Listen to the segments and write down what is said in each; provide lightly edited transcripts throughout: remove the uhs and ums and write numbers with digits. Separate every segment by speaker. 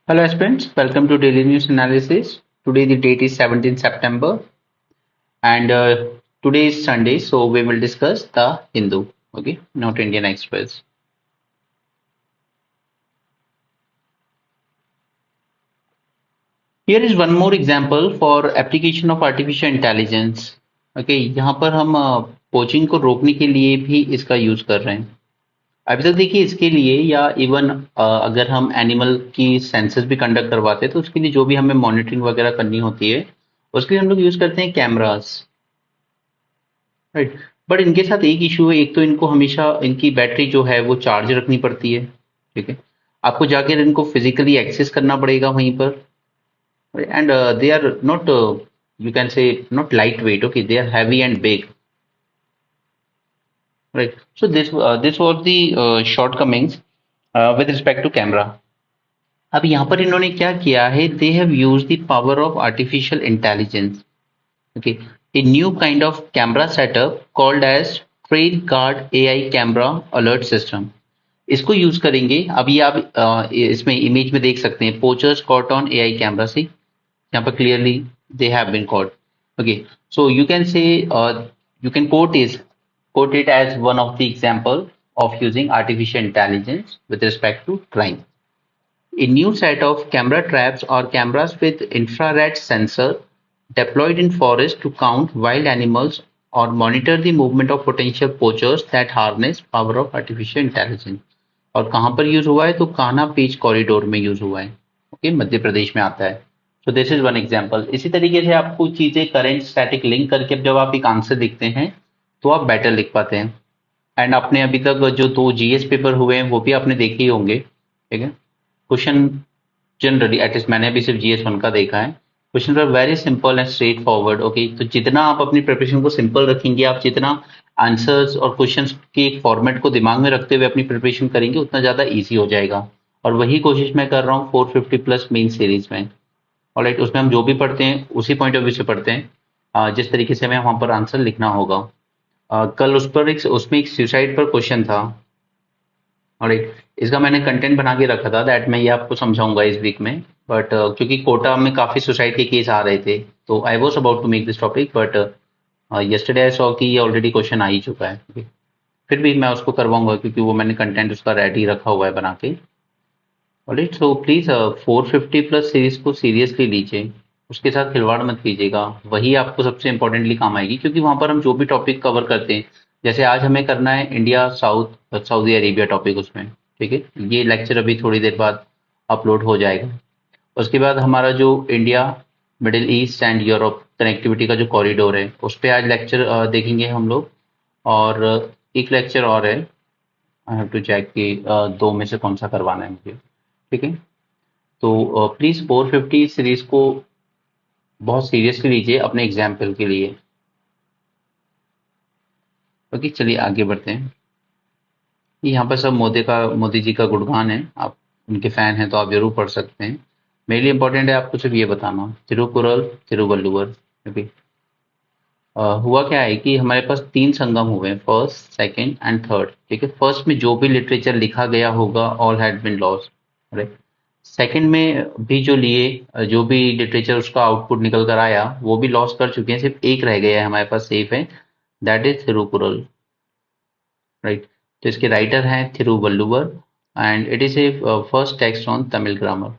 Speaker 1: Hello aspirants, welcome to Daily News Analysis. Today the date is 17th September and today is Sunday, so we will discuss the Hindu, okay, not Indian Express. Here is one more example for application of artificial intelligence. Okay, यहाँ पर हम poaching को रोकने के लिए भी इसका use कर रहे हैं। अभी तक देखिए इसके लिए या इवन अगर हम एनिमल की सेंसस भी कंडक्ट करवाते हैं तो उसके लिए जो भी हमें मॉनिटरिंग वगैरह करनी होती है उसके लिए हम लोग यूज करते हैं कैमरास, राइट। बट इनके साथ एक इशू है, एक तो इनको हमेशा इनकी बैटरी जो है वो चार्ज रखनी पड़ती है, ठीक है। आपको जाकर इनको फिजिकली एक्सेस करना पड़ेगा वहीं पर, and they are not, you can say not light weight, okay, they are heavy and big, right. So this was the shortcomings with respect to camera. अब यहाँ पर इन्होंने क्या किया है, they have used the power of artificial intelligence, okay, a new kind of camera setup called as trail guard AI camera alert system। इसको use करेंगे। अभी आप इसमें इमेज में देख सकते हैं poachers caught on AI camera से, यहाँ पर clearly they have been caught, okay। So you can say, you can quote it as one of the example of using artificial intelligence with respect to crime। A new set of camera traps or cameras with infrared sensor deployed in forests to count wild animals or monitor the movement of potential poachers that harness power of artificial intelligence। और कहाँ पर use हुआ है, तो Kanha peach corridor में use हुआ है, okay, Madhya Pradesh में आता है। तो दिस इज वन एग्जांपल। इसी तरीके से आपको चीजें करंट स्टैटिक लिंक करके जब आप एक आंसर लिखते हैं तो आप बेटर लिख पाते हैं। एंड आपने अभी तक जो 2 GS पेपर हुए हैं वो भी आपने देखे ही होंगे, ठीक है। क्वेश्चन जनरली एटलीस्ट मैंने भी सिर्फ GS1 का देखा है, question are very simple and straight forward, okay. तो जितना आप अपनी प्रिपरेशन को सिंपल रखेंगे, आप जितना आंसर्स और क्वेश्चंस के एक फॉर्मेट को दिमाग में रखते हुए अपनी प्रिपरेशन करेंगे उतना ज्यादा इजी हो जाएगा। और वही कोशिश मैं कर रहा हूँ 450 प्लस मेन सीरीज में। ऑलराइट, उसमें हम जो भी पढ़ते हैं उसी पॉइंट ऑफ व्यू से पढ़ते हैं, जिस तरीके से हमें वहां पर आंसर लिखना होगा। कल उस पर उसमें एक सुसाइड पर क्वेश्चन था, और इसका मैंने कंटेंट बना के रखा था दैट मैं ये आपको समझाऊंगा इस वीक में। बट क्योंकि कोटा में काफी सुसाइड के केस आ रहे थे तो I was about to make this topic, but yesterday I saw कि ये ऑलरेडी क्वेश्चन आ ही चुका है, okay? फिर भी मैं उसको करवाऊंगा क्योंकि वो मैंने कंटेंट उसका रेडी रखा हुआ है बना के। Alright, so please 450 plus series को सीरियसली लीजिए, उसके साथ खिलवाड़ मत कीजिएगा, वही आपको सबसे इंपॉर्टेंटली काम आएगी। क्योंकि वहां पर हम जो भी टॉपिक कवर करते हैं, जैसे आज हमें करना है India south Saudi Arabia topic उसमें, ठीक है। ये लेक्चर अभी थोड़ी देर बाद अपलोड हो जाएगा। उसके बाद हमारा जो India middle east and Europe connectivity का जो कॉरिडोर है उस पर आज लेक्चर देखेंगे हम लोग। और एक लेक्चर और है, आई हैव टू चेक कि दो में से कौन सा करवाना है मुझे, ठीक है। तो प्लीज 450 सीरीज को बहुत सीरियसली लीजिए अपने एग्जाम्पल के लिए, ओके। चलिए आगे बढ़ते हैं। यहाँ पर सब मोदी जी का गुणगान है, आप उनके फैन हैं तो आप जरूर पढ़ सकते हैं। मेरे लिए इंपॉर्टेंट है आपको सिर्फ ये बताना, तिरुकुरल तिरुवल्लुवर, ओके। हुआ क्या है कि हमारे पास 3 संगम हुए हैं, फर्स्ट सेकंड एंड थर्ड, ठीक है। फर्स्ट में जो भी लिटरेचर लिखा गया होगा all had been lost, right. Second में भी जो लिए, जो भी लिटरेचर उसका आउटपुट निकल कर आया वो भी लॉस कर चुके हैं, सिर्फ एक रह गया है हमारे पास सेफ है, दैट इज थिरुकुरल, राइट। तो इसके राइटर हैं Thiruvalluvar and it is a first text on Tamil grammar.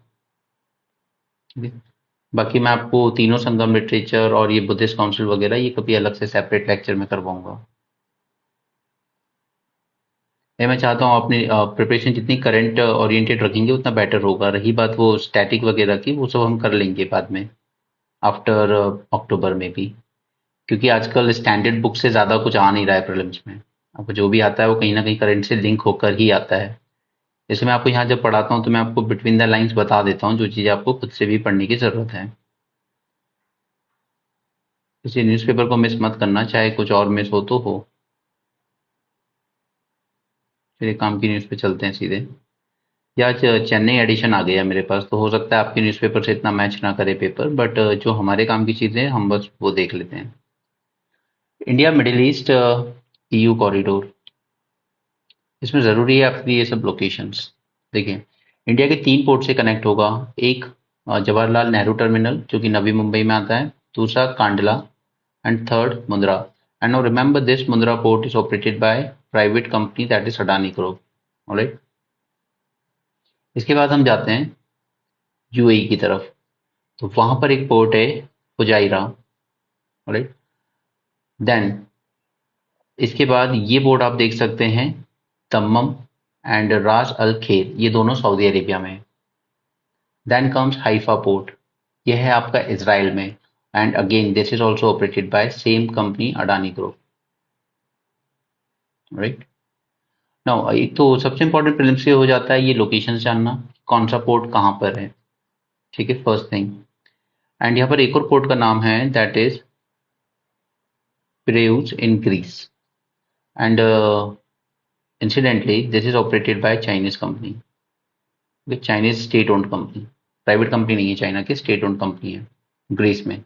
Speaker 1: बाकी मैं आपको तीनों संगम लिटरेचर और ये बुद्धिस्ट काउंसिल वगैरह ये कभी अलग से सेपरेट लेक्चर में करवाऊंगा। ये मैं चाहता हूँ अपनी प्रिपरेशन जितनी करंट ओरिएंटेड रखेंगे उतना बेटर होगा। रही बात वो स्टैटिक वगैरह की, वो सब हम कर लेंगे बाद में आफ्टर अक्टूबर में भी, क्योंकि आजकल स्टैंडर्ड बुक से ज़्यादा कुछ आ नहीं रहा है प्रीलिम्स में। आपको जो भी आता है वो कहीं ना कहीं करंट से लिंक होकर ही आता है। जैसे मैं आपको यहाँ जब पढ़ाता हूँ तो मैं आपको बिटवीन द लाइंस बता देता हूँ जो चीज़ें आपको खुद से भी पढ़ने की ज़रूरत है। किसी न्यूज़पेपर को मिस मत करना, चाहे कुछ और मिस हो तो हो। चलिए काम की न्यूज़ पे चलते हैं सीधे। या चेन्नई एडिशन आ गया मेरे पास, तो हो सकता है आपके न्यूज़पेपर से इतना मैच ना करे पेपर, बट जो हमारे काम की चीज़ें हैं हम बस वो देख लेते हैं। India middle east EU corridor, इसमें ज़रूरी है आपकी ये सब लोकेशंस। देखिए इंडिया के 3 पोर्ट से कनेक्ट होगा। एक जवाहरलाल नेहरू टर्मिनल जो कि नवी मुंबई में आता है, दूसरा Kandla and third Mundra. And now remember this Mundra port is operated by private company that is Adani group. Alright, इसके बाद हम जाते हैं यूएई की तरफ। तो वहां पर एक पोर्ट है फुजाइरा। ऑलराइट, देन इसके बाद ये पोर्ट आप देख सकते हैं दम्मम एंड रास अल खेर, ये दोनों सऊदी अरेबिया में। देन कम्स हाइफा पोर्ट, यह है आपका इजराइल में। And again this is also operated by same company Adani group. Right, now एक तो सबसे इंपॉर्टेंट प्रीलिम्स से हो जाता है ये लोकेशन जानना, कौन सा पोर्ट कहाँ पर है। ठीक है, फर्स्ट थिंग। एंड यहाँ पर एक और पोर्ट का नाम है that is Piraeus in Greece. And incidentally this is operated by Chinese company, Chinese state owned company, private company नहीं है, चाइना की स्टेट ओन्ड कंपनी है ग्रीस में।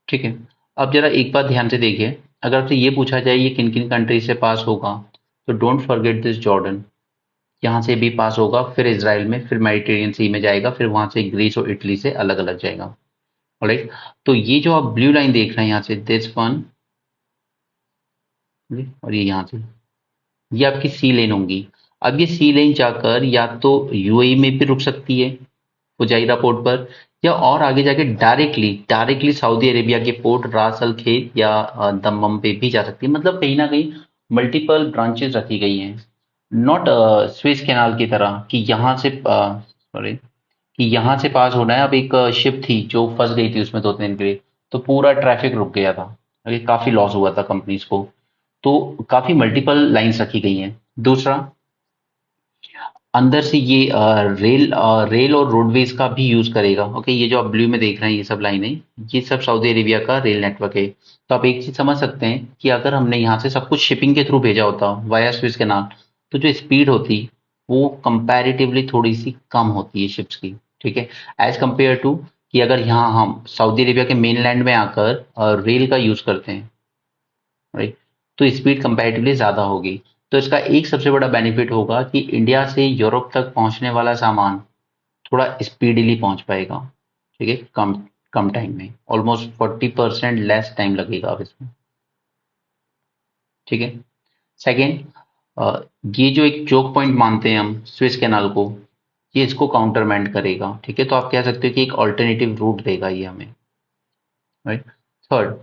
Speaker 1: ठीक है, अब जरा एक बात ध्यान से देखिए, अगर आपसे ये पूछा जाए ये किन किन कंट्री से पास होगा, तो डोंट फॉरगेट दिस जॉर्डन, यहाँ से भी पास होगा, फिर इसराइल में, फिर मेडिटेरियन सी में जाएगा, फिर वहां से ग्रीस और इटली से अलग अलग जाएगा। ऑलराइट, तो ये जो आप ब्लू लाइन देख रहे हैं यहाँ से दिस वन, और ये यहाँ से, ये आपकी सी लेन होंगी। अब ये सी लेन जाकर या तो यूएई में भी रुक सकती है फुजाइरा पोर्ट पर, या और आगे जाके डायरेक्टली डायरेक्टली सऊदी अरेबिया के पोर्ट रास अल खेत या दम्मम पे भी जा सकती है। मतलब कहीं ना कहीं मल्टीपल ब्रांचेस रखी गई हैं, नॉट स्विस कैनाल की तरह कि यहाँ से सॉरी कि यहाँ से पास होना है। अब एक शिप थी जो फंस गई थी उसमें 2 दिन के लिए, तो पूरा ट्रैफिक रुक गया था, अरे काफी लॉस हुआ था कंपनीज को। तो काफी मल्टीपल लाइंस रखी गई हैं। दूसरा, अंदर से ये रेल और रोडवेज का भी यूज करेगा। ओके, ये जो आप ब्लू में देख रहे हैं ये सब लाइनें, ये सब सऊदी अरेबिया का रेल नेटवर्क है। तो आप एक चीज समझ सकते हैं कि अगर हमने यहाँ से सब कुछ शिपिंग के थ्रू भेजा होता वाया स्विस कैनाल, तो जो स्पीड होती वो कंपैरेटिवली थोड़ी सी कम होती है शिप्स की। ठीक है, एज कंपेयर टू कि अगर यहाँ हम सऊदी अरेबिया के मेनलैंड में आकर रेल का यूज करते हैं, राइट, तो स्पीड कंपैरेटिवली ज़्यादा होगी। तो इसका एक सबसे बड़ा बेनिफिट होगा कि इंडिया से यूरोप तक पहुंचने वाला सामान थोड़ा स्पीडीली पहुंच पाएगा। ठीक है, कम कम टाइम में, ऑलमोस्ट 40% लेस टाइम लगेगा अब इसमें। ठीक है, सेकेंड, ये जो एक चोक पॉइंट मानते हैं हम स्विस कैनाल को, ये इसको काउंटरमैंड करेगा। ठीक है, तो आप कह सकते हो कि एक ऑल्टरनेटिव रूट देगा ये हमें। राइट, थर्ड,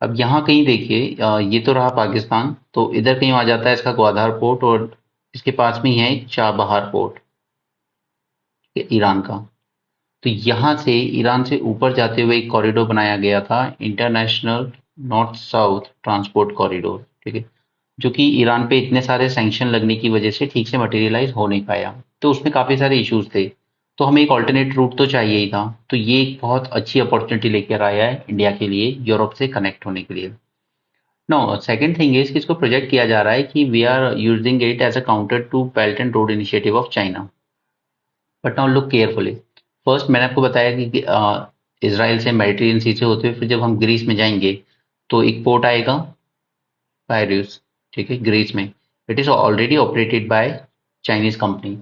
Speaker 1: अब यहाँ कहीं देखिए, ये तो रहा पाकिस्तान, तो इधर कहीं आ जाता है इसका ग्वादर पोर्ट, और इसके पास में ही है चाबहार पोर्ट, ईरान का। तो यहाँ से ईरान से ऊपर जाते हुए एक कॉरिडोर बनाया गया था, international north south transport corridor. ठीक है, जो कि ईरान पे इतने सारे सैंक्शन लगने की वजह से ठीक से मटेरियलाइज हो नहीं पाया, तो उसमें काफ़ी सारे इश्यूज थे। तो हमें एक ऑल्टरनेट रूट तो चाहिए ही था, तो ये एक बहुत अच्छी अपॉर्चुनिटी लेकर आया है इंडिया के लिए यूरोप से कनेक्ट होने के लिए। नो, सेकंड थिंग इज कि इसको प्रोजेक्ट किया जा रहा है कि we are using it as a counter to belt and road initiative of China. But now look carefully. First मैंने आपको बताया कि इसराइल से मेडिटेरियन सी से होते हुए फिर जब हम ग्रीस में जाएंगे तो एक पोर्ट आएगा पायरियस। ठीक है, ग्रीस में it is already operated by Chinese company,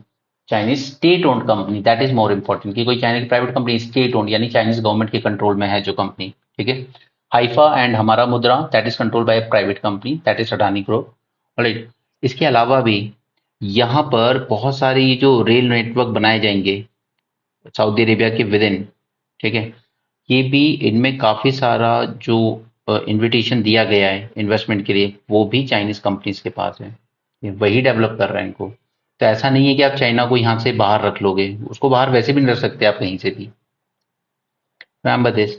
Speaker 1: Chinese state owned company, that is more important कि कोई Chinese private company, state owned यानी चाइनीज गवर्नमेंट के कंट्रोल में है जो कंपनी। ठीक है, हाइफा एंड हमारा मुद्रा that is controlled by private company that is Adani group. Right, इसके अलावा भी यहाँ पर बहुत सारे ये जो रेल नेटवर्क बनाए जाएंगे सऊदी अरेबिया के विद इन। ठीक है, ये भी इनमें काफी सारा जो इनविटेशन दिया गया है इन्वेस्टमेंट के लिए वो भी चाइनीज कंपनीज के पास है, ये वही डेवलप कर रहे हैं इनको। तो ऐसा नहीं है कि आप चाइना को यहाँ से बाहर रख लोगे, उसको बाहर वैसे भी नहीं रख सकते आप कहीं से भी। Remember this,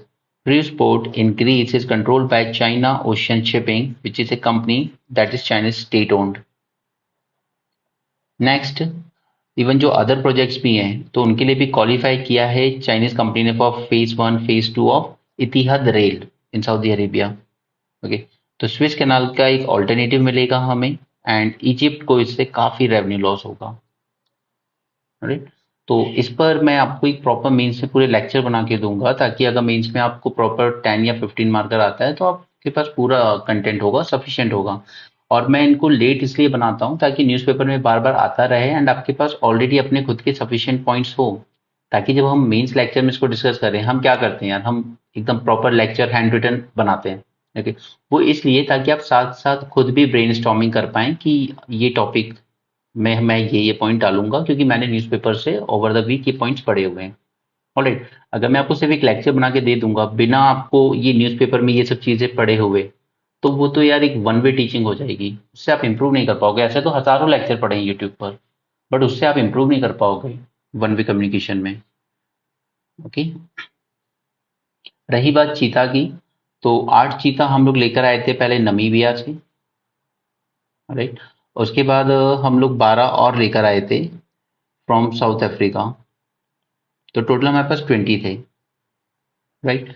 Speaker 1: Freeport in Greece is controlled by China Ocean Shipping, which is a company that is Chinese state owned. Next, even जो अदर प्रोजेक्ट्स भी हैं तो उनके लिए भी क्वालिफाई किया है चाइनीज कंपनी ने for phase 1 phase 2 of Etihad rail in Saudi Arabia. Okay, तो स्विस कैनाल का एक ऑल्टरनेटिव मिलेगा हमें, एंड इजिप्ट को इससे काफी रेवेन्यू लॉस होगा। राइट, तो इस पर मैं आपको एक प्रॉपर मेंस से पूरे लेक्चर बना के दूंगा, ताकि अगर मेंस में आपको प्रॉपर 10 या 15 मार्कर आता है तो आपके पास पूरा कंटेंट होगा, सफिशिएंट होगा। और मैं इनको लेट इसलिए बनाता हूँ ताकि न्यूज़पेपर में बार बार आता रहे एंड आपके पास ऑलरेडी अपने खुद के सफिशिएंट पॉइंट्स हो, ताकि जब हम मेंस लेक्चर में इसको डिस्कस करें, हम क्या करते हैं यार, हम एकदम प्रॉपर लेक्चर हैंड रिटन बनाते हैं। ओके, वो इसलिए ताकि आप साथ साथ खुद भी ब्रेनस्टॉर्मिंग कर पाएं कि ये टॉपिक में मैं ये पॉइंट डालूंगा क्योंकि मैंने न्यूज़पेपर से ओवर द वीक ये पॉइंट्स पढ़े हुए हैं। ऑलराइट, अगर मैं आपको सिर्फ एक लेक्चर बना के दे दूंगा बिना आपको ये न्यूज़पेपर में ये सब चीजें पढ़े हुए, तो वो तो यार एक वन वे टीचिंग हो जाएगी, उससे आप इंप्रूव नहीं कर पाओगे। ऐसे तो हजारों लेक्चर पढ़े हैं यूट्यूब पर, बट उससे आप इंप्रूव नहीं कर पाओगे वन वे कम्युनिकेशन में। ओके, रही बात चीता की, तो 8 चीता हम लोग लेकर आए थे पहले नमीबिया से। राइट, उसके बाद हम लोग 12 और लेकर आए थे फ्रॉम साउथ अफ्रीका, तो टोटल हमारे पास 20 थे। राइट,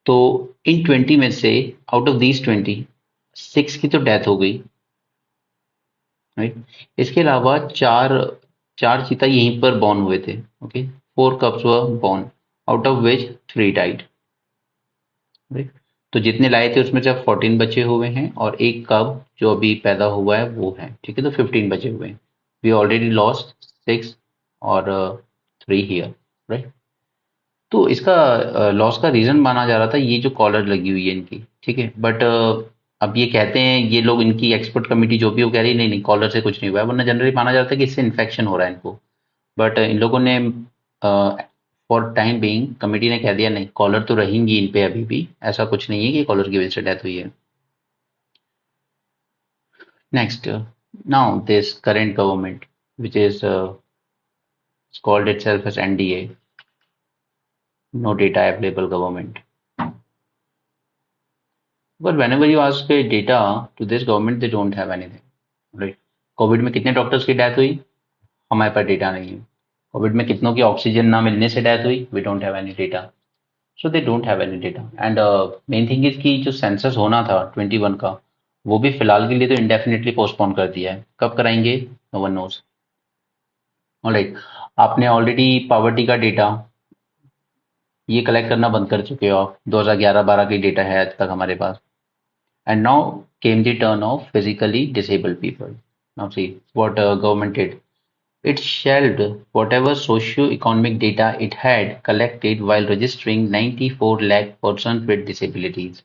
Speaker 1: तो इन 20 में से आउट ऑफ दीज 20, 6 की तो डेथ हो गई। राइट, इसके अलावा चार चार चीता यहीं पर बॉर्न हुए थे। Okay, 4 कब्स were born, out of which 3 died. Right, तो जितने लाए थे उसमें से अब 14 बचे हुए हैं और एक कब जो अभी पैदा हुआ है वो है। ठीक है, तो 15 बचे हुए हैं। वी ऑलरेडी लॉस्ट 6 और 3 हियर। राइट, तो इसका लॉस का रीजन माना जा रहा था ये जो कॉलर लगी हुई है इनकी। ठीक है, बट अब ये कहते हैं ये लोग, इनकी एक्सपर्ट कमेटी जो भी, वो कह रही है नहीं नहीं कॉलर से कुछ नहीं हुआ है, वरना जनरली माना जाता है कि इससे इन्फेक्शन हो रहा है इनको। बट इन लोगों ने फॉर टाइम बीइंग कमेटी ने कह दिया नहीं, कॉलर तो रहेंगी इन पे अभी भी, ऐसा कुछ नहीं है कि कॉलर की वजह से डेथ हुई है। Next, now this current government which is called itself as NDA, no data available government. But whenever you ask data to this government, they don't have anything. Right? Covid में कितने doctors की death हुई, हमारे पास data नहीं है। Covid में कितनों की ऑक्सीजन ना मिलने से डेथ हुई, we don't have any data. So they don't have any data. And main thing is कि जो सेंसस होना था 21 का, वो भी फिलहाल के लिए तो इंडेफिनेटली पोस्टपोन कर दिया है। कब कराएंगे, नो वन नोज। ऑलराइट, आपने ऑलरेडी पॉवर्टी का डेटा ये कलेक्ट करना बंद कर चुके हो आप, 2011-12 की डेटा है आज तक हमारे पास। And now came the turn of physically disabled people. Now see what government did. It shelved whatever socio-economic data it had collected while registering 94 lakh persons with disabilities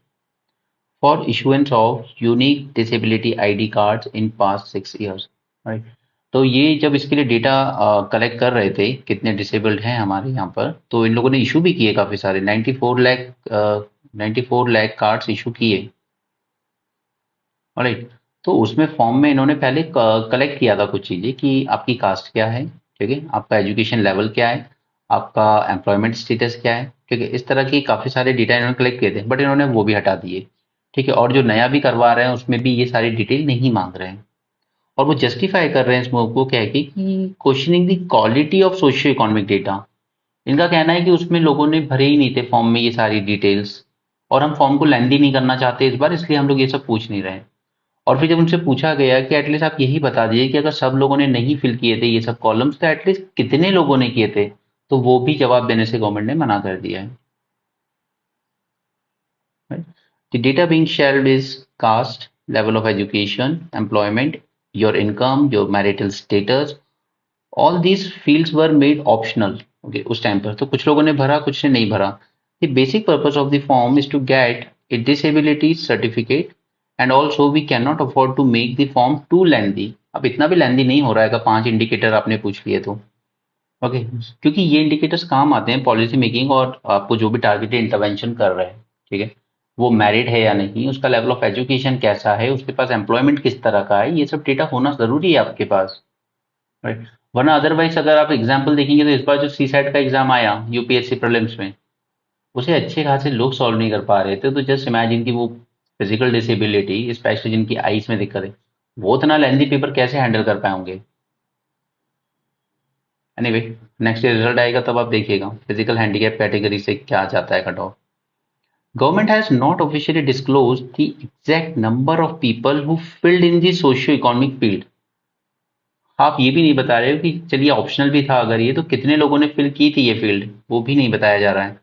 Speaker 1: for issuance of unique disability ID cards in past 6 years. Right? तो ये जब इसके लिए data collect कर रहे थे कितने disabled हैं हमारे यहाँ पर, तो इन लोगों ने इशू भी किए काफी सारे, 94 लाख कार्ड्स इशू किए। राइट, तो उसमें फॉर्म में इन्होंने पहले कलेक्ट किया था कुछ चीज़ें कि आपकी कास्ट क्या है, ठीक है, आपका एजुकेशन लेवल क्या है, आपका एम्प्लॉयमेंट स्टेटस क्या है। ठीक है, इस तरह की काफ़ी सारे डेटा इन्होंने कलेक्ट किए थे, बट इन्होंने वो भी हटा दिए। ठीक है, और जो नया भी करवा रहे हैं उसमें भी ये सारी डिटेल नहीं मांग रहे हैं, और वो जस्टिफाई कर रहे हैं इस मूव को कह के कि questioning the quality of socio economic data. इनका कहना है कि उसमें लोगों ने भरे ही नहीं थे फॉर्म में ये सारी डिटेल्स, और हम फॉर्म को लेंदी नहीं करना चाहते इस बार, इसलिए हम लोग ये सब पूछ नहीं रहे हैं। और फिर जब उनसे पूछा गया कि एटलीस्ट आप यही बता दीजिए कि अगर सब लोगों ने नहीं फिल किए थे ये सब कॉलम्स, तो एटलीस्ट कितने लोगों ने किए थे, तो वो भी जवाब देने से गवर्नमेंट ने मना कर दिया है। The data being shared is caste, level of education, employment, your income, your marital status. All these fields were made optional. Okay, उस टाइम पर तो कुछ लोगों ने भरा, कुछ ने नहीं भरा। The basic purpose of the form is to get a disability certificate, and also we cannot afford to make the form too lengthy. अब इतना भी लेंदी नहीं हो रहा है, 5 इंडिकेटर आपने पूछ लिए तो। ओके, क्योंकि ये इंडिकेटर्स काम आते हैं पॉलिसी मेकिंग और आपको जो भी टारगेटेड इंटरवेंशन कर रहे हैं। ठीक है, वो मैरिड है या नहीं, उसका लेवल ऑफ एजुकेशन कैसा है, उसके पास एम्प्लॉयमेंट किस तरह का है, ये सब डेटा होना जरूरी है आपके पास। राइट, वरना अदरवाइज अगर आप एग्जाम्पल देखेंगे तो इस बार जो सी सेट का एग्जाम आया यूपीएससी प्रीलिम्स में, उसे अच्छे खासे लोग सॉल्व नहीं कर पा रहे थे। तो जस्ट इमेजिन की वो फिजिकल डिसेबिलिटी, स्पेशली जिनकी आईज में दिक्कत है, वो इतना लेंदी पेपर कैसे हैंडल कर पाएंगे। एनीवे, नेक्स्ट रिजल्ट आएगा तब आप देखिएगा फिजिकल हैंडीकैप कैटेगरी से क्या जाता है cut off. Government has not officially disclosed the exact number of people who filled in the socio-economic field. आप ये भी नहीं बता रहे हो कि चलिए ऑप्शनल भी था अगर ये, तो कितने लोगों ने फिल की थी ये फील्ड, वो भी नहीं बताया जा रहा है।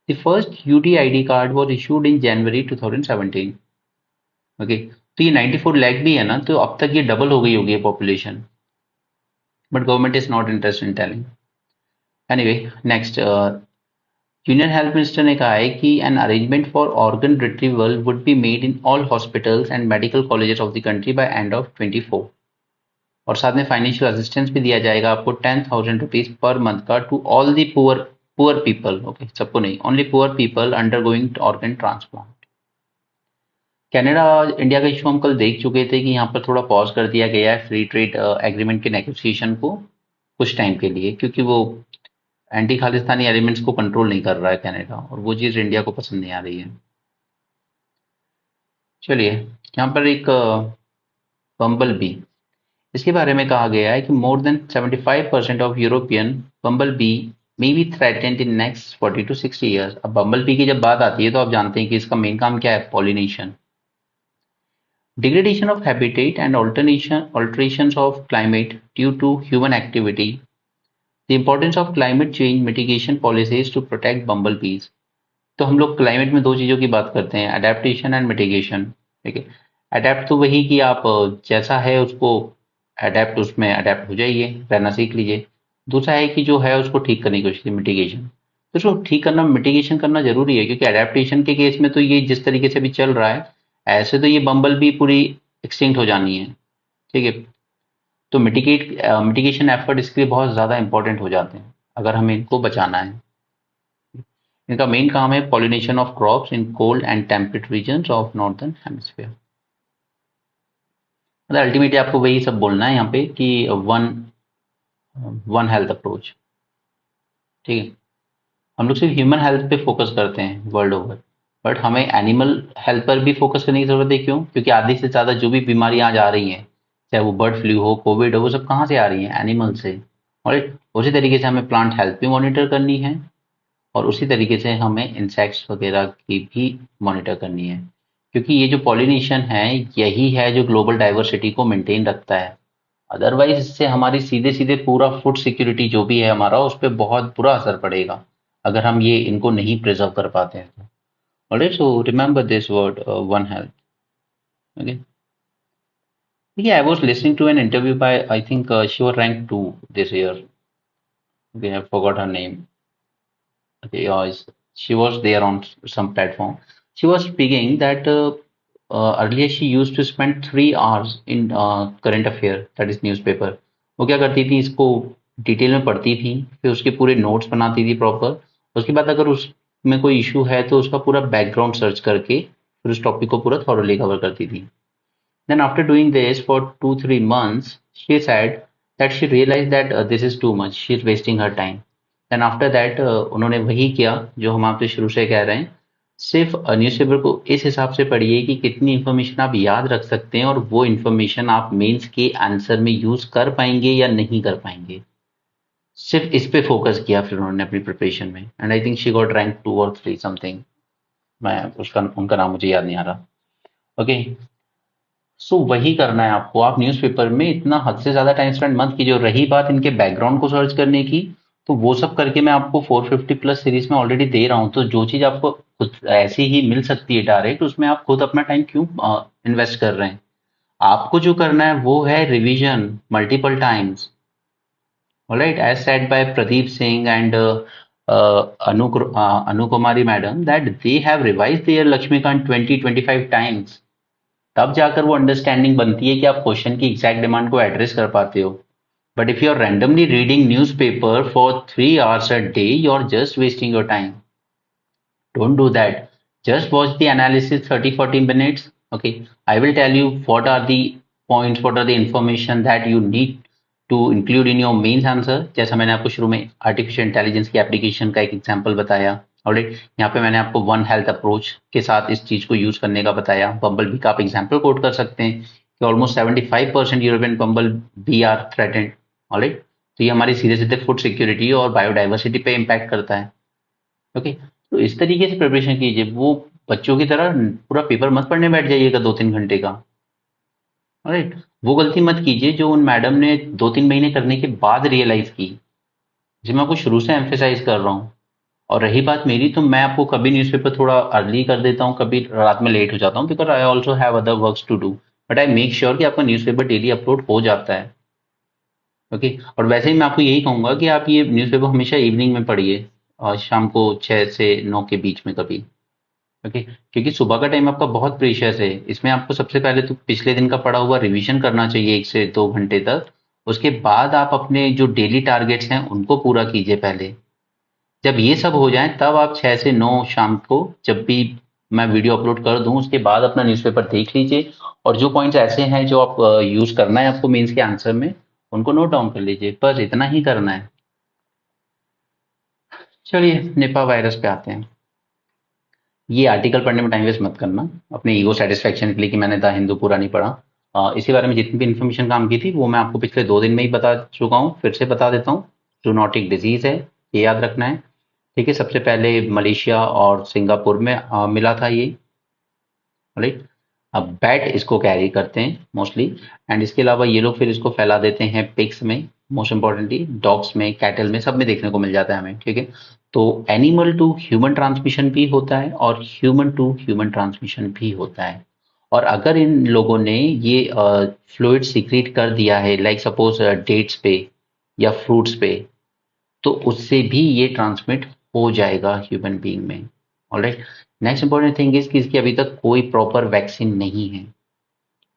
Speaker 1: The first UTID card was issued in January 2017. Okay, तो ये 94 लाख भी है ना, तो अब तक ये डबल हो गई होगी population, but government is not interested in telling. Anyway, next, union health minister ने कहा है कि an arrangement for organ retrieval would be made in all hospitals and medical colleges of the country bye end of 24, और साथ में financial assistance भी दिया जाएगा आपको 10,000 रुपीज पर मंथ का to all the poor poor people, okay, सबको नहीं, only poor people undergoing organ transplant. Canada India का इशू हम कल देख चुके थे कि यहाँ पर थोड़ा पॉज कर दिया गया है फ्री ट्रेड एग्रीमेंट के नेगोशिएशन को कुछ टाइम के लिए, क्योंकि वो एंटी खालिस्तानी एलिमेंट्स को कंट्रोल नहीं कर रहा है कनाडा, और वो चीज़ इंडिया को पसंद नहीं आ रही है। चलिए, यहाँ पर एक बम्बल बी, इसके बारे में कहा गया है कि more than 75% of European bumble B may be threatened in next 40 to 60 years. अब बम्बल बी की जब बात आती है तो आप जानते हैं कि इसका मेन काम क्या है, pollination, degradation of habitat and alterations of climate due to human activity, the importance of climate change mitigation policies to protect bumblebees। तो हम लोग क्लाइमेट में दो चीज़ों की बात करते हैं, अडेप्टेशन एंड मिटिगेशन। ठीक है, अडेप्ट तो वही कि आप जैसा है उसको अडेप्ट, उसमें अडेप्ट हो जाइए, रहना सीख लीजिए। दूसरा है कि जो है उसको ठीक करने की कोशिश कीजिए, मिटिगेशन। तो उसको ठीक करना, मिटिगेशन करना जरूरी है, क्योंकि अडेप्टेशन के केस में तो ये जिस तरीके से भी चल रहा है, ऐसे तो ये बम्बल भी पूरी एक्सटिंक्ट हो जानी है। ठीक है, तो मिटिगेशन एफर्ट इसके लिए बहुत ज़्यादा इंपॉर्टेंट हो जाते हैं अगर हमें इनको बचाना है। इनका मेन काम है pollination of crops in cold and temperate regions of northern hemisphere. मतलब अल्टीमेटली आपको वही सब बोलना है यहाँ पे कि वन वन हेल्थ अप्रोच। ठीक है, हम लोग सिर्फ ह्यूमन हेल्थ पे फोकस करते हैं वर्ल्ड ओवर, बट हमें एनिमल हेल्थ पर भी फोकस करने की जरूरत है। क्यों? क्योंकि आधी से ज़्यादा जो भी बीमारियां आज आ रही हैं, चाहे वो बर्ड फ्लू हो, कोविड हो, वो सब कहाँ से आ रही हैं? एनिमल से। और उसी तरीके से हमें प्लांट हेल्थ भी मॉनिटर करनी है, और उसी तरीके से हमें इंसेक्ट्स वगैरह की भी मॉनिटर करनी है, क्योंकि ये जो पॉलिनेशन है यही है जो ग्लोबल डाइवर्सिटी को मेंटेन रखता है। अदरवाइज इससे हमारी सीधे सीधे पूरा फूड सिक्योरिटी जो भी है हमारा, उस पर बहुत बुरा असर पड़ेगा अगर हम ये इनको नहीं प्रिजर्व कर पाते हैं तो। Alright, so remember this word, one health. Okay, yeah, I was listening to an interview by, I think she was ranked 2 this year. Okay, I forgot her name. Okay, she was there on some platform. She was speaking that earlier she used to spend 3 hours in current affair, that is newspaper. वो क्या करती थी, इसको detail में पढ़ती थी, फिर उसके पूरे नोट्स बनाती थी प्रॉपर। उसके बाद अगर उसमें कोई इशू है तो उसका पूरा बैकग्राउंड सर्च करके फिर उस टॉपिक को पूरा थॉरली कवर करती थी। Then after doing this for 2-3 months, she said that she realized that this is too much. She is wasting her time. Then after that, उन्होंने वही किया जो हम आपसे शुरू से कह रहे हैं, सिर्फ न्यूज़पेपर को इस हिसाब से पढ़िए कि कितनी इन्फॉर्मेशन आप याद रख सकते हैं, और वो इन्फॉर्मेशन आप मेंस के आंसर में यूज कर पाएंगे या नहीं कर पाएंगे। सिर्फ इस पे फोकस किया फिर उन्होंने अपनी प्रिपरेशन में, and I think she got rank 2 or 3 something. मैं उसका उनका नाम मुझे याद नहीं आ रहा। ओके, सो वही करना है आपको। आप न्यूज़पेपर में इतना हद से ज़्यादा टाइम स्पेंड मत कीजिए। और रही बात इनके बैकग्राउंड को सर्च करने की, तो वो सब करके मैं आपको 450 प्लस सीरीज में ऑलरेडी दे रहा हूँ। तो जो चीज़ आपको खुद ऐसी ही मिल सकती है डायरेक्ट, उसमें आप खुद अपना टाइम क्यों इन्वेस्ट कर रहे हैं? आपको जो करना है वो है revision multiple times. Alright, as said by Pradeep Singh and Anu Kumari madam that they have revised their Laxmikanth 20-25 times. तब जाकर वो अंडरस्टैंडिंग बनती है कि आप क्वेश्चन की एग्जैक्ट डिमांड को एड्रेस कर पाते हो। But if you are randomly reading newspaper for 3 hours a day, you are just wasting your time. Don't do that. Just watch the analysis 30-40 minutes. Okay, I will tell you what are the points, what are the information that you need to include in your mains answer। जैसा मैंने आपको शुरू में artificial intelligence की application का एक example बताया। Alright, यहाँ पे मैंने आपको वन हेल्थ अप्रोच के साथ इस चीज को यूज करने का बताया। बम्बल बी का आप एग्जाम्पल कोट कर सकते हैं कि almost 75% European bumble bee are threatened. Alright, तो ये हमारी सीधे सीधे फूड सिक्योरिटी और बायोडाइवर्सिटी पे इम्पैक्ट करता है। ओके, तो इस तरीके से प्रिपरेशन कीजिए। वो बच्चों की तरह पूरा पेपर मत पढ़ने बैठ जाइएगा 2-3 घंटे का। ऑलराइट, वो गलती मत कीजिए जो उन मैडम ने 2-3 महीने करने के बाद रियलाइज की, जो मैं आपको शुरू से एम्फेसाइज कर रहा हूँ। और रही बात मेरी, तो मैं आपको कभी न्यूज़पेपर थोड़ा अर्ली कर देता हूँ, कभी रात में लेट हो जाता हूँ, because I also have other works to do, but I make sure कि आपका न्यूज़पेपर डेली अपलोड हो जाता है। ओके। और वैसे ही मैं आपको यही कहूंगा कि आप ये न्यूज़पेपर हमेशा इवनिंग में पढ़िए, और शाम को 6 से 9 के बीच में कभी। ओके। क्योंकि सुबह का टाइम आपका बहुत प्रीशियस है, इसमें आपको सबसे पहले तो पिछले दिन का पढ़ा हुआ रिवीजन करना चाहिए 1 से 2 घंटे तक। उसके बाद आप अपने जो डेली टारगेट्स हैं उनको पूरा कीजिए पहले। जब ये सब हो जाए तब आप 6 से 9 शाम को, जब भी मैं वीडियो अपलोड कर दूं, उसके बाद अपना न्यूज़पेपर देख लीजिए, और जो पॉइंट्स ऐसे हैं जो आप यूज करना है आपको मेंस के आंसर में, उनको नोट डाउन कर लीजिए। बस इतना ही करना है। चलिए निपा वायरस पे आते हैं। ये आर्टिकल पढ़ने में टाइम वेस्ट मत करना अपने ईगो सेटिस्फेक्शन के लिए कि मैंने द हिंदू पूरा नहीं पढ़ा। इसी बारे में जितनी भी इन्फॉर्मेशन काम की थी वो मैं आपको पिछले 2 दिन में ही बता चुका हूँ, फिर से बता देता हूँ। जूनोटिक डिजीज है, ये याद रखना है। ठीक है, सबसे पहले मलेशिया और सिंगापुर में मिला था ये। राइट। अब बैट इसको कैरी करते हैं मोस्टली, एंड इसके अलावा ये लोग फिर इसको फैला देते हैं पिग्स में, मोस्ट इंपॉर्टेंटली डॉग्स में, कैटल में, सब में देखने को मिल जाता है हमें। ठीक है। तो एनिमल टू ह्यूमन ट्रांसमिशन भी होता है और ह्यूमन टू ह्यूमन ट्रांसमिशन भी होता है। और अगर इन लोगों ने ये फ्लूइड सीक्रेट कर दिया है, लाइक सपोज डेट्स पे या फ्रूट्स पे, तो उससे भी ये ट्रांसमिट हो जाएगा ह्यूमन बीइंग में। Alright. Next important thing is कि इसकी अभी तक कोई प्रॉपर वैक्सीन नहीं है।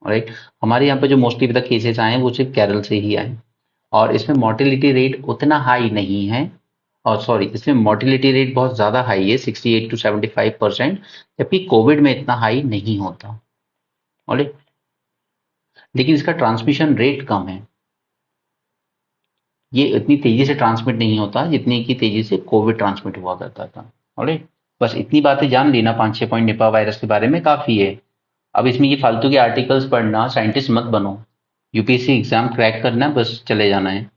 Speaker 1: ऑलराइट। हमारे यहाँ पे जो मोस्टली अभी तक केसेस आए हैं वो सिर्फ केरल से ही आए, और इसमें मोर्टेलिटी रेट उतना हाई नहीं है। और सॉरी, इसमें मोर्टेलिटी रेट बहुत ज़्यादा हाई है, 68 to 75%, जबकि कोविड में इतना हाई नहीं होता। ऑलराइट। लेकिन इसका ट्रांसमिशन रेट कम है, ये इतनी तेजी से ट्रांसमिट नहीं होता जितनी की तेजी से कोविड ट्रांसमिट हुआ करता था। ऑलराइट। बस इतनी बातें जान लेना, 5-6 पॉइंट निपा वायरस के बारे में काफी है। अब इसमें ये फालतू के आर्टिकल्स पढ़ना, साइंटिस्ट मत बनो। यूपीएससी एग्जाम क्रैक करना है, बस चले जाना है।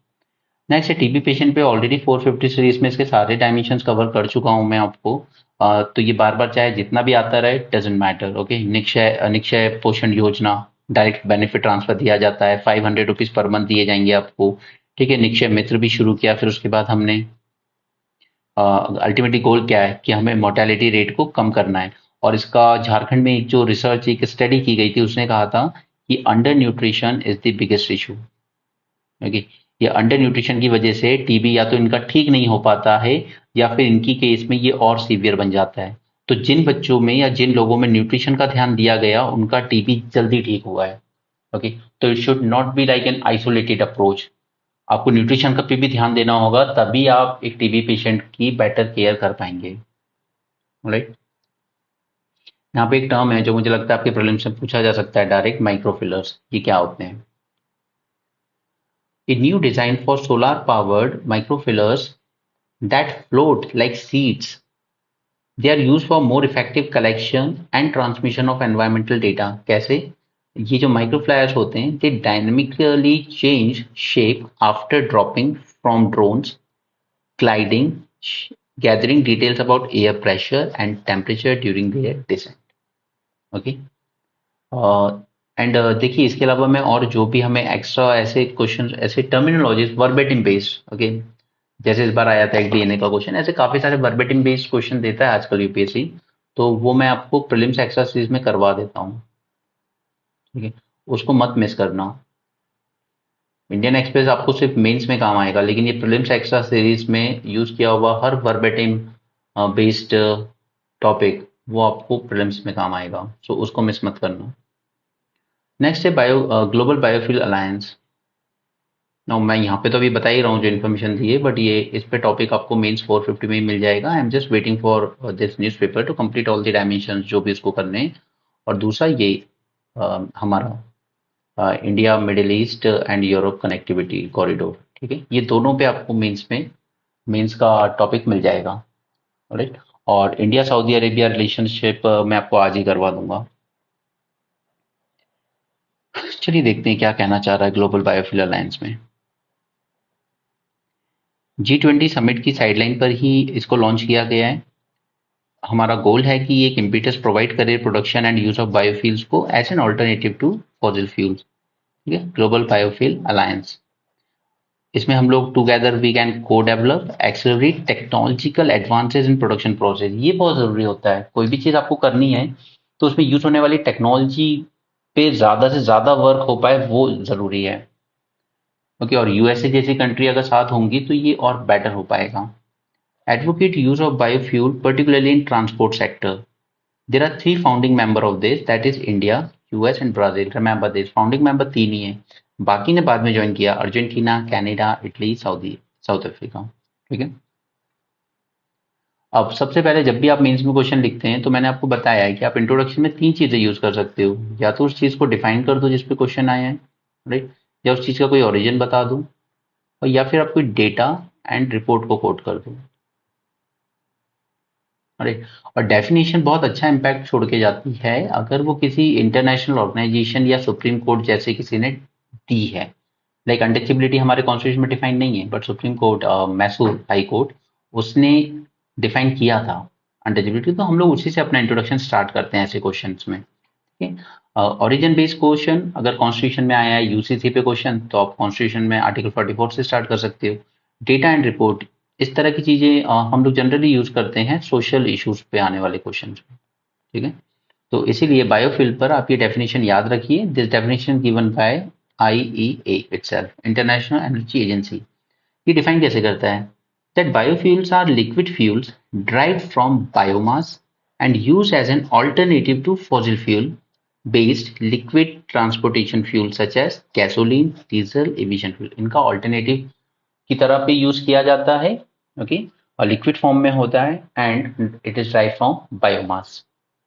Speaker 1: नेक्स्ट है टीबी पेशेंट पे, ऑलरेडी 450 सीरीज में इसके सारे डायमेंशन कवर कर चुका हूं मैं आपको। तो ये बार बार चाहे जितना भी आता रहे, doesn't matter. Okay. Nikshay Nikshay पोषण योजना, डायरेक्ट बेनिफिट ट्रांसफर दिया जाता है, 500 रुपीज पर मंथ दिए जाएंगे आपको। ठीक है। निक्षय मित्र भी शुरू किया, फिर उसके बाद हमने अल्टीमेटली गोल क्या है कि हमें मोर्टेलिटी रेट को कम करना है। और इसका झारखंड में एक जो रिसर्च, एक स्टडी की गई थी, उसने कहा था कि under nutrition is the biggest issue. Okay. ये अंडर न्यूट्रिशन की वजह से टीबी या तो इनका ठीक नहीं हो पाता है, या फिर इनकी केस में ये और सीवियर बन जाता है। तो जिन बच्चों में या जिन लोगों में न्यूट्रिशन का ध्यान दिया गया, उनका टीबी जल्दी ठीक हुआ है। ओके। तो it should not be like an isolated approach. आपको न्यूट्रिशन का पे भी ध्यान देना होगा, तभी आप एक टीबी पेशेंट की बेटर केयर कर पाएंगे। राइट। यहाँ पे एक टर्म है जो मुझे लगता है आपके प्रीलिम्स में पूछा जा सकता है डायरेक्ट, माइक्रोफिलर्स, ये क्या होते हैं? A new design for solar powered microfillers that float like seeds. They are used for more effective collection and transmission of environmental data. कैसे? ये जो माइक्रोफ्लायर्स होते हैं, they dynamically change shape after dropping from drones, gliding, gathering details about air pressure and temperature during their descent. Okay. And देखिए, इसके अलावा मैं और जो भी हमें एक्स्ट्रा ऐसे क्वेश्चन, ऐसे टर्मिनोलॉजीज वर्बेटिम बेस्ड, ओके, जैसे इस बार आया था एक डीएनए का क्वेश्चन, ऐसे काफी सारे वर्बेटिम बेस्ड क्वेश्चन देता है आजकल यूपीएससी। तो वो मैं आपको प्रीलिम्स एक्स्ट्रा सीरीज में करवा देता हूँ। ठीक है, उसको मत मिस करना। इंडियन एक्सप्रेस आपको सिर्फ मेंस में काम आएगा, लेकिन ये प्रीलिम्स एक्स्ट्रा सीरीज में यूज किया हुआ हर वर्बेटिम बेस्ड टॉपिक वो आपको प्रीलिम्स में काम आएगा, सो उसको मिस मत करना। नेक्स्ट है ग्लोबल बायोफ्यूल अलायंस। नाउ मैं यहाँ पे तो अभी बता ही रहा हूँ जो इन्फॉर्मेशन दी है, बट ये इस पे टॉपिक आपको मेंस 450 में ही मिल जाएगा। I am just waiting for this newspaper to complete all the dimensions जो भी इसको करने हैं। और दूसरा ये हमारा India middle east and Europe connectivity corridor. ठीक है, ये दोनों पे आपको मेंस का टॉपिक मिल जाएगा। राइट। और इंडिया सऊदी अरेबिया रिलेशनशिप मैं आपको आज ही करवा दूंगा। चलिए देखते हैं क्या कहना चाह रहा है ग्लोबल बायोफ्यूल अलायंस में। G20 समिट की साइडलाइन पर ही इसको लॉन्च किया गया है। हमारा गोल है कि ये एक इम्पीटस प्रोवाइड करे production and use of biofuels को as an alternative to fossil fuels. ठीक है, ग्लोबल बायोफ्यूल अलायंस। इसमें हम लोग together we can codevelop accelerate technological advances in production process. ये बहुत जरूरी होता है, कोई भी चीज आपको करनी है तो उसमें यूज होने वाली टेक्नोलॉजी पे ज्यादा से ज्यादा वर्क हो पाए वो जरूरी है। ओके, और यूएसए जैसी कंट्री अगर साथ होंगी तो ये और बेटर हो पाएगा। Advocate use of biofuel particularly in transport sector. There are three founding member of this, that is India, US and Brazil. Remember this, founding member तीन ही है, बाकी ने बाद में ज्वाइन किया, Argentina, Canada, Italy, South Africa. ठीक है। अब सबसे पहले जब भी आप मेंस में क्वेश्चन लिखते हैं तो मैंने आपको बताया है कि आप इंट्रोडक्शन में तीन चीजें यूज कर सकते हो, या तो उस चीज को डिफाइन कर दो जिस पे क्वेश्चन आया है, राइट, या उस चीज का कोई ओरिजिन बता दो, और या फिर आप कोई डेटा एंड रिपोर्ट को कोट कर दो। राइट, और डेफिनेशन बहुत अच्छा इम्पैक्ट छोड़ के जाती है अगर वो किसी इंटरनेशनल ऑर्गेनाइजेशन या सुप्रीम कोर्ट जैसे किसी ने दी है। लाइक अनटचेबिलिटी हमारे कॉन्स्टिट्यूशन में डिफाइन नहीं है, but supreme court, Mysore high court, उसने डिफाइन किया था अनटचेबिलिटी, तो हम लोग उसी से अपना इंट्रोडक्शन स्टार्ट करते हैं ऐसे क्वेश्चंस में। ठीक है। ओरिजिन बेस्ड क्वेश्चन अगर कॉन्स्टिट्यूशन में आया है यूसीसी पे क्वेश्चन, तो आप कॉन्स्टिट्यूशन में आर्टिकल 44 से स्टार्ट कर सकते हो। डेटा एंड रिपोर्ट, इस तरह की चीजें हम लोग जनरली यूज करते हैं सोशल इश्यूज पे आने वाले क्वेश्चन में। ठीक है। तो इसीलिए बायोफिल पर आप ये डेफिनेशन याद रखिए, this definition given by IEA itself, international energy agency. ये डिफाइन कैसे करता है, that biofuels are liquid fuels derived from biomass and used as an alternative to fossil fuel based liquid transportation fuel such as gasoline, diesel, aviation fuel। इनका alternative की तरह पे use किया जाता है। ओके, और लिक्विड फॉर्म में होता है and it is drive from biomass.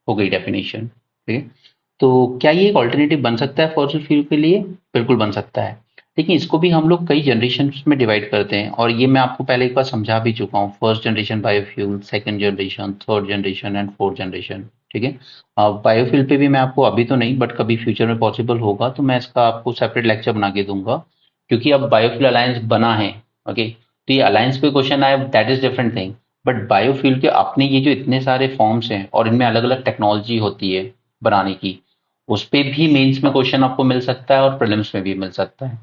Speaker 1: हो गई डेफिनेशन। ठीक है। तो क्या ये एक ऑल्टरनेटिव बन सकता है फॉसिल फ्यूल के लिए? बिल्कुल बन सकता है, लेकिन इसको भी हम लोग कई जनरेशन में डिवाइड करते हैं, और ये मैं आपको पहले एक बार समझा भी चुका हूँ। First generation biofuel, second generation, third generation and fourth generation. ठीक है। बायोफ्यूल पे भी मैं आपको अभी तो नहीं बट कभी फ्यूचर में पॉसिबल होगा तो मैं इसका आपको सेपरेट लेक्चर बना के दूंगा, क्योंकि अब बायोफ्यूल अलायंस बना है। ओके, तो ये अलायंस पे क्वेश्चन आए that is different thing, but biofuel के अपने ये जो इतने सारे फॉर्म्स हैं और इनमें अलग अलग टेक्नोलॉजी होती है बनाने की, उस पे भी मेंस में क्वेश्चन आपको मिल सकता है और प्रीलिम्स में भी मिल सकता है।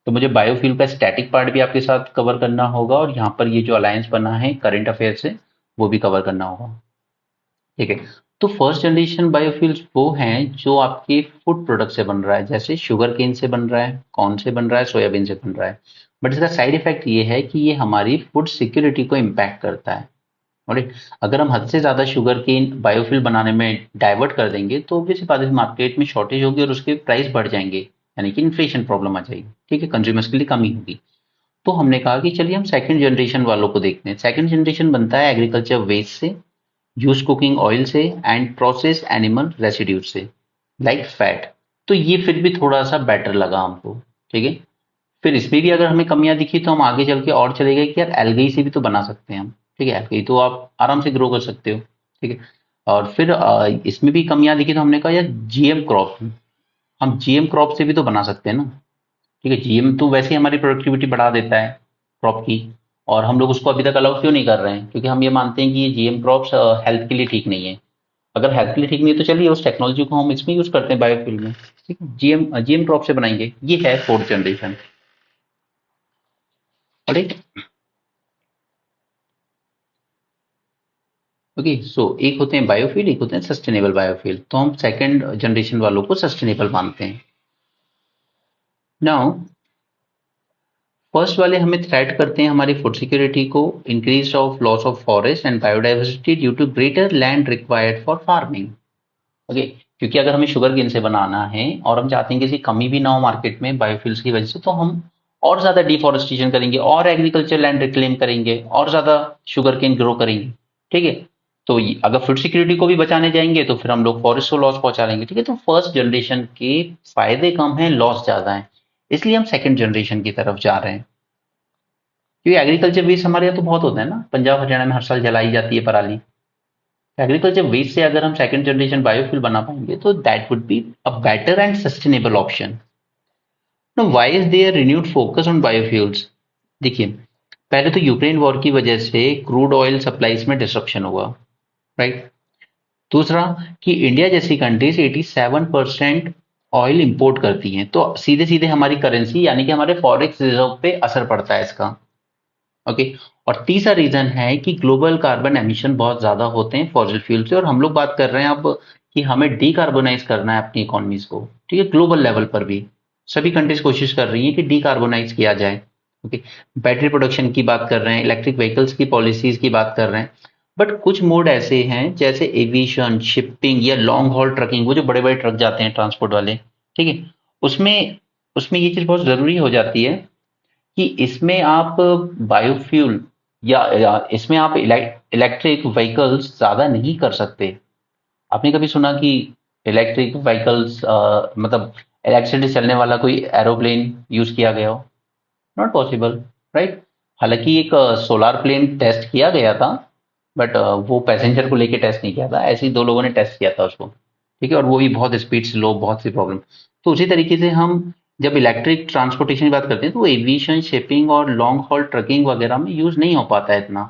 Speaker 1: तो मुझे बायोफ्यूल का स्टैटिक पार्ट भी आपके साथ कवर करना होगा, और यहाँ पर ये जो अलायंस बना है करंट अफेयर से वो भी कवर करना होगा। ठीक है। तो फर्स्ट जनरेशन बायोफ्यूल्स वो हैं जो आपके फूड प्रोडक्ट से बन रहा है, जैसे शुगर केन से बन रहा है, कॉर्न से बन रहा है, सोयाबीन से बन रहा है। बट इसका साइड इफेक्ट ये है कि ये हमारी फूड सिक्योरिटी को इम्पैक्ट करता है। राइट, अगर हम हद से ज्यादा शुगर केन बायोफ्यूल बनाने में डाइवर्ट कर देंगे तो ऑब्वियसली बात है मार्केट में शॉर्टेज होगी और उसके प्राइस बढ़ जाएंगे, यानी कि इन्फ्लेशन प्रॉब्लम आ जाएगी। ठीक है, कंज्यूमर्स के लिए कमी होगी। तो हमने कहा कि चलिए हम सेकंड जनरेशन वालों को देखते हैं। सेकंड जनरेशन बनता है एग्रीकल्चर वेस्ट से, यूज कुकिंग ऑयल से एंड प्रोसेस एनिमल रेसिड्यूज से, लाइक फैट। तो ये फिर भी थोड़ा सा बेटर लगा हमको। ठीक है। फिर इसमें भी अगर हमें कमियां दिखी तो हम आगे चल के और चले गए कि यार एल्गी से भी तो बना सकते हैं हम। ठीक है, एल्गी तो आप आराम से ग्रो कर सकते हो। ठीक है। और फिर इसमें भी कमियां दिखी तो हमने कहा यार जीएम क्रॉप, हम जीएम क्रॉप से भी तो बना सकते हैं ना। ठीक है, जीएम तो वैसे ही हमारी प्रोडक्टिविटी बढ़ा देता है क्रॉप की, और हम लोग उसको अभी तक अलाउ क्यों नहीं कर रहे हैं? क्योंकि हम ये मानते हैं कि ये जीएम क्रॉप्स हेल्थ के लिए ठीक नहीं है। अगर हेल्थ के लिए ठीक नहीं है तो चलिए उस टेक्नोलॉजी को हम इसमें यूज करते हैं बायोफ्यूल में। ठीक है, जीएम जीएम क्रॉप से बनाएंगे। ये है फोर्थ जनरेशन। राइट। ओके, सो एक होते हैं बायोफ्यूल, एक होते हैं सस्टेनेबल बायोफ्यूल। तो हम सेकंड जनरेशन वालों को सस्टेनेबल मानते हैं। नाउ फर्स्ट वाले हमें थ्रेट करते हैं हमारी फूड सिक्योरिटी को, increase of loss of forest and biodiversity due to greater land required for farming. Okay, क्योंकि अगर हमें शुगर केन से बनाना है और हम चाहते हैं कि इसकी कमी भी ना हो मार्केट में बायोफ्यूल्स की वजह से, तो हम और ज्यादा डिफॉरेस्टेशन करेंगे और एग्रीकल्चर लैंड रिक्लेम करेंगे और ज्यादा शुगर केन ग्रो करेंगे। ठीक है। तो अगर फूड सिक्योरिटी को भी बचाने जाएंगे तो फिर हम लोग फॉरेस्ट को लॉस पहुंचा लेंगे। ठीक है, तो फर्स्ट जनरेशन के फायदे कम है, लॉस ज्यादा है, इसलिए हम सेकंड जनरेशन की तरफ जा रहे हैं। क्योंकि एग्रीकल्चर वेस्ट हमारे यहाँ तो बहुत होता है ना, पंजाब हरियाणा में हर साल जलाई जाती है पराली। एग्रीकल्चर वेस्ट से अगर हम सेकंड जनरेशन बायोफ्यूल बना पाएंगे तो that would be a better and sustainable option. No why is there renewed focus on biofuels? देखिए, पहले तो यूक्रेन वॉर की वजह से क्रूड ऑयल सप्लाईज में डिस्ट्रप्शन हुआ, राइट। दूसरा कि इंडिया जैसी कंट्रीज 87% ऑयल इंपोर्ट करती हैं, तो सीधे सीधे हमारी करेंसी यानी कि हमारे फॉरेक्स रिजर्व पे असर पड़ता है इसका। ओके। और तीसरा रीजन है कि ग्लोबल कार्बन एमिशन बहुत ज्यादा होते हैं फॉसिल फ्यूल से, और हम लोग बात कर रहे हैं अब कि हमें डीकार्बोनाइज करना है अपनी इकोनॉमीज को, ठीक है, ग्लोबल लेवल पर भी सभी कंट्रीज कोशिश कर रही हैं कि डीकार्बोनाइज किया जाए। ओके। बैटरी प्रोडक्शन की बात कर रहे हैं, इलेक्ट्रिक व्हीकल्स की पॉलिसीज की बात कर रहे हैं, बट कुछ मोड ऐसे हैं जैसे एविएशन, शिपिंग या लॉन्ग हॉल ट्रकिंग, वो जो बड़े बड़े ट्रक जाते हैं ट्रांसपोर्ट वाले, ठीक है, उसमें उसमें ये चीज बहुत जरूरी हो जाती है कि इसमें आप बायोफ्यूल या इसमें आप इलेक्ट्रिक व्हीकल्स ज्यादा नहीं कर सकते। आपने कभी सुना कि इलेक्ट्रिक व्हीकल्स मतलब इलेक्ट्रिसिटी चलने वाला कोई एरोप्लेन यूज किया गया हो? Not possible, right. हालांकि एक सोलार प्लेन टेस्ट किया गया था, बट वो पैसेंजर को लेके टेस्ट नहीं किया था, ऐसे ही दो लोगों ने टेस्ट किया था उसको, ठीक है, और वो भी बहुत स्पीड से लो, बहुत सी प्रॉब्लम। तो उसी तरीके से हम जब इलेक्ट्रिक ट्रांसपोर्टेशन की बात करते हैं तो एविएशन, शिपिंग और लॉन्ग हॉल ट्रकिंग वगैरह में यूज नहीं हो पाता है इतना।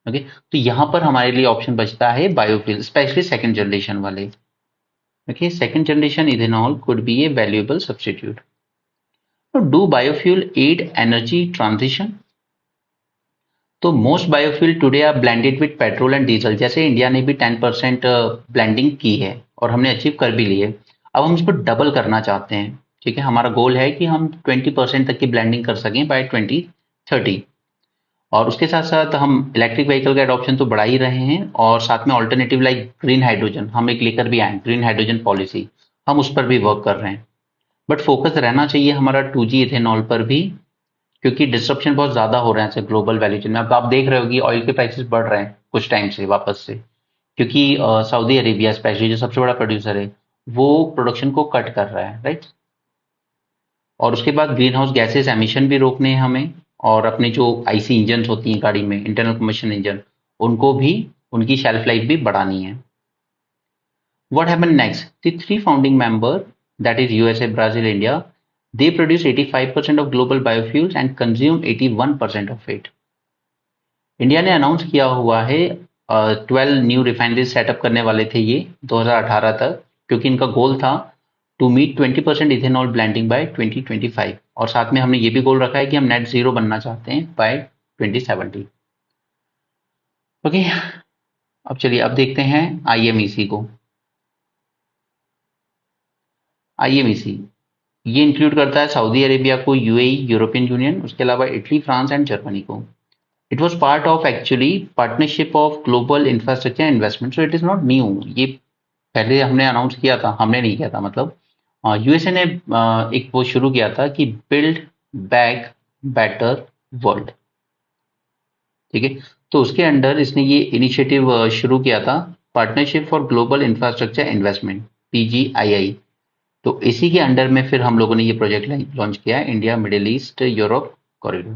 Speaker 1: ओके। तो यहाँ पर हमारे लिए ऑप्शन बचता है बायोफ्यूल, स्पेशली सेकंड जनरेशन वाले। Okay, second generation ethanol could be a valuable substitute. Do biofuel aid energy transition? तो most biofuel today are blended with petrol and diesel, जैसे इंडिया ने भी 10% ब्लेंडिंग की है और हमने अचीव कर भी ली है। अब हम इसको डबल करना चाहते हैं, ठीक है, हमारा गोल है कि हम 20% तक की ब्लेंडिंग कर सकें बाय 2030। और उसके साथ साथ हम इलेक्ट्रिक व्हीकल का एडॉप्शन तो बढ़ा ही रहे हैं, और साथ में ऑल्टरनेटिव लाइक ग्रीन हाइड्रोजन हम एक लेकर भी आए, ग्रीन हाइड्रोजन पॉलिसी, हम उस पर भी वर्क कर रहे हैं। बट फोकस रहना चाहिए हमारा 2G इथेनॉल पर भी, क्योंकि डिस्ट्रप्शन बहुत ज्यादा हो रहे हैं ग्लोबल वैल्यू चेन में। अब आप देख रहे हो कि ऑयल के प्राइसेस बढ़ रहे हैं कुछ टाइम से वापस से, क्योंकि सऊदी अरेबिया स्पेशली जो सबसे बड़ा प्रोड्यूसर है, वो प्रोडक्शन को कट कर रहा है, राइट। और उसके बाद ग्रीन हाउस गैसेस एमिशन भी रोकने हैं हमें, और अपने जो आईसी इंजन होती हैं गाड़ी में, इंटरनल कम्बशन इंजन, उनको भी, उनकी शेल्फ लाइफ भी बढ़ानी है। What happened next? The three founding members, that is USA, Brazil, India, they produce 85% of global biofuels and consume 81% of it. India ने अनाउंस किया हुआ है 12 न्यू रिफाइनरीज सेटअप करने वाले थे ये 2018 तक, क्योंकि इनका गोल था to meet 20% ethanol blending by 2025, और साथ में हमने ये भी गोल रखा है कि हम नेट जीरो बनना चाहते हैं बाय 2070। ओके। अब चलिए अब देखते हैं आईएमईसी को। आईएमईसी ये इंक्लूड करता है सऊदी अरेबिया को, यूएई, यूरोपियन यूनियन, उसके अलावा इटली, फ्रांस एंड जर्मनी को। It was part of actually partnership of global infrastructure investment, so it is not new. ये पहले हमने अनाउंस किया था, हमने नहीं किया था, मतलब यूएसए ने एक वो शुरू किया था कि बिल्ड बैक बेटर वर्ल्ड, ठीक है। तो उसके अंडर इसने ये इनिशिएटिव शुरू किया था, partnership for global infrastructure investment, PGII. तो इसी के अंडर में फिर हम लोगों ने ये प्रोजेक्ट लॉन्च किया है, India middle east Europe corridor,